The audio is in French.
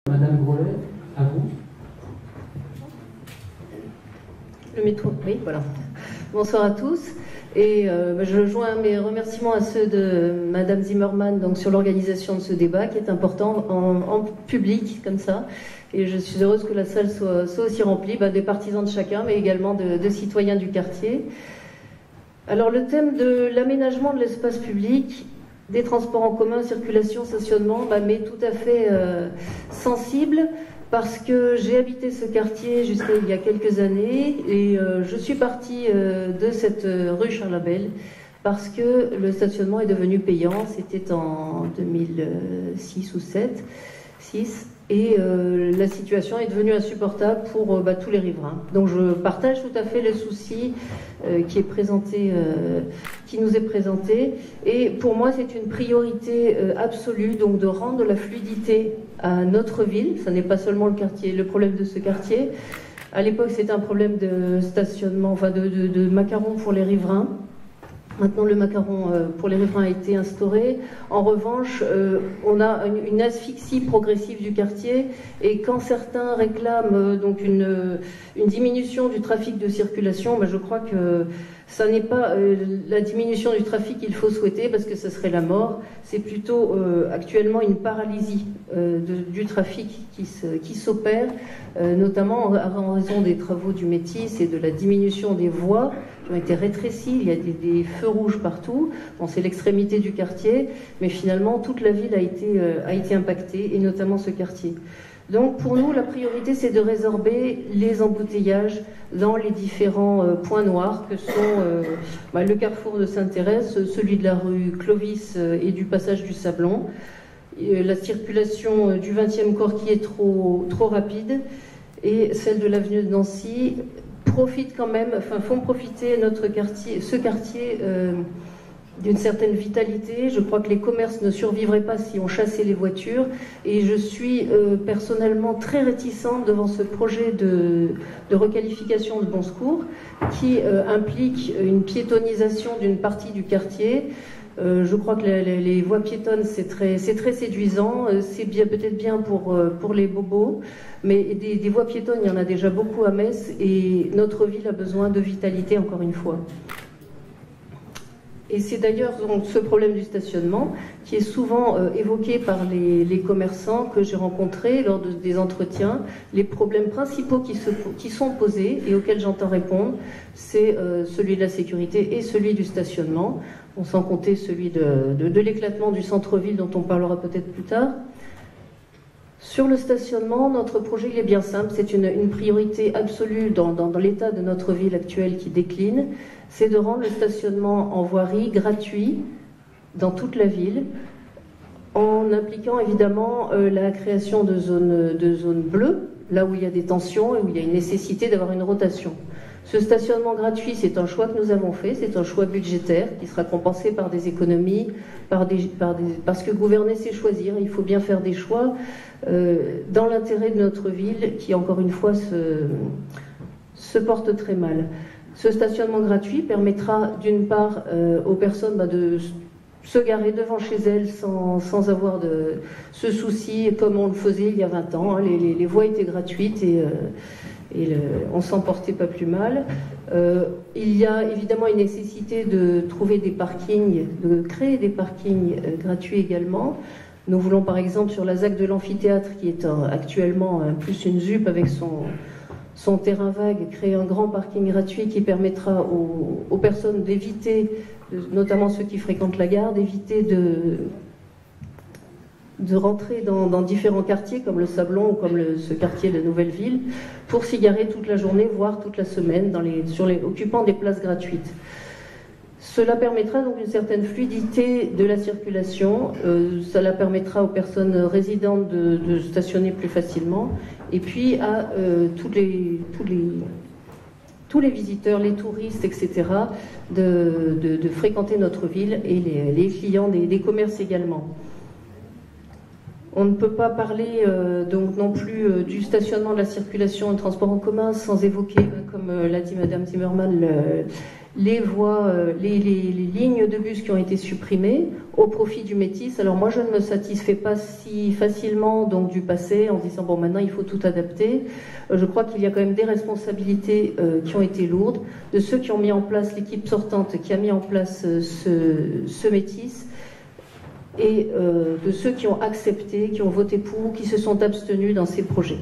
Madame Grolet, à vous. Le métro, oui, voilà. Bonsoir à tous. Et je joins mes remerciements à ceux de Madame Zimmermann donc, sur l'organisation de ce débat qui est important en public, comme ça. Et je suis heureuse que la salle soit aussi remplie des partisans de chacun, mais également de citoyens du quartier. Alors, le thème de l'aménagement de l'espace public, des transports en commun, circulation, stationnement, m'est tout à fait sensible. Parce que j'ai habité ce quartier jusqu'à il y a quelques années et je suis partie de cette rue Charles-Abel parce que le stationnement est devenu payant. C'était en 2006 ou 2006 et la situation est devenue insupportable pour tous les riverains. Donc je partage tout à fait le souci qui nous est présenté. Et pour moi, c'est une priorité absolue donc de rendre la fluidité à notre ville. Ce n'est pas seulement le problème de ce quartier. À l'époque, c'était un problème de stationnement, de macarons pour les riverains. Maintenant, le macaron pour les riverains a été instauré. En revanche, on a une asphyxie progressive du quartier. Et quand certains réclament donc une diminution du trafic de circulation, je crois que ça n'est pas la diminution du trafic qu'il faut souhaiter parce que ce serait la mort. C'est plutôt actuellement une paralysie du trafic qui s'opère, notamment en raison des travaux du Métis et de la diminution des voies qui ont été rétrécies. Il y a des feux rouges partout. Bon, c'est l'extrémité du quartier, mais finalement toute la ville a été impactée, et notamment ce quartier. Donc pour nous, la priorité, c'est de résorber les embouteillages dans les différents points noirs que sont le carrefour de Sainte-Thérèse, celui de la rue Clovis et du passage du Sablon, la circulation du 20e corps qui est trop rapide, et celle de l'avenue de Nancy font profiter ce quartier d'une certaine vitalité. Je crois que les commerces ne survivraient pas si on chassait les voitures, et je suis personnellement très réticente devant ce projet de requalification de Bon Secours qui implique une piétonisation d'une partie du quartier. Je crois que les voies piétonnes, c'est très séduisant, c'est peut-être bien pour les bobos, mais des voies piétonnes, il y en a déjà beaucoup à Metz, et notre ville a besoin de vitalité, encore une fois. Et c'est d'ailleurs donc ce problème du stationnement qui est souvent évoqué par les commerçants que j'ai rencontrés lors des entretiens. Les problèmes principaux qui sont posés et auxquels j'entends répondre, c'est celui de la sécurité et celui du stationnement, sans compter celui de l'éclatement du centre-ville dont on parlera peut-être plus tard. Sur le stationnement, notre projet il est bien simple, c'est une priorité absolue dans l'état de notre ville actuelle qui décline, c'est de rendre le stationnement en voirie gratuit dans toute la ville, en impliquant évidemment la création de zones bleues, là où il y a des tensions et où il y a une nécessité d'avoir une rotation. Ce stationnement gratuit, c'est un choix que nous avons fait, c'est un choix budgétaire qui sera compensé par des économies, parce que gouverner, c'est choisir. Il faut bien faire des choix dans l'intérêt de notre ville qui, encore une fois, se porte très mal. Ce stationnement gratuit permettra d'une part aux personnes de se garer devant chez elles sans avoir ce souci comme on le faisait il y a 20 ans. Les voies étaient gratuites et on s'en portait pas plus mal. Il y a évidemment une nécessité de trouver des parkings, de créer des parkings gratuits également. Nous voulons par exemple sur la ZAC de l'amphithéâtre, qui est actuellement plus une ZUP avec son terrain vague, créer un grand parking gratuit qui permettra aux personnes d'éviter, notamment ceux qui fréquentent la gare, d'éviter de rentrer dans différents quartiers comme le Sablon ou comme ce quartier de Nouvelle-Ville pour s'y garer toute la journée, voire toute la semaine, occupant des places gratuites. Cela permettra donc une certaine fluidité de la circulation, cela permettra aux personnes résidentes de stationner plus facilement, et puis à tous les visiteurs, les touristes, etc., de fréquenter notre ville, et les clients des commerces également. On ne peut pas parler donc non plus du stationnement, de la circulation et du transport en commun sans évoquer, comme l'a dit Madame Zimmermann, les voies, les lignes de bus qui ont été supprimées au profit du métis. Alors moi je ne me satisfais pas si facilement donc du passé en disant bon maintenant il faut tout adapter. Je crois qu'il y a quand même des responsabilités qui ont été lourdes de ceux qui ont mis en place, l'équipe sortante qui a mis en place ce métis, et de ceux qui ont accepté, qui ont voté pour, qui se sont abstenus dans ces projets.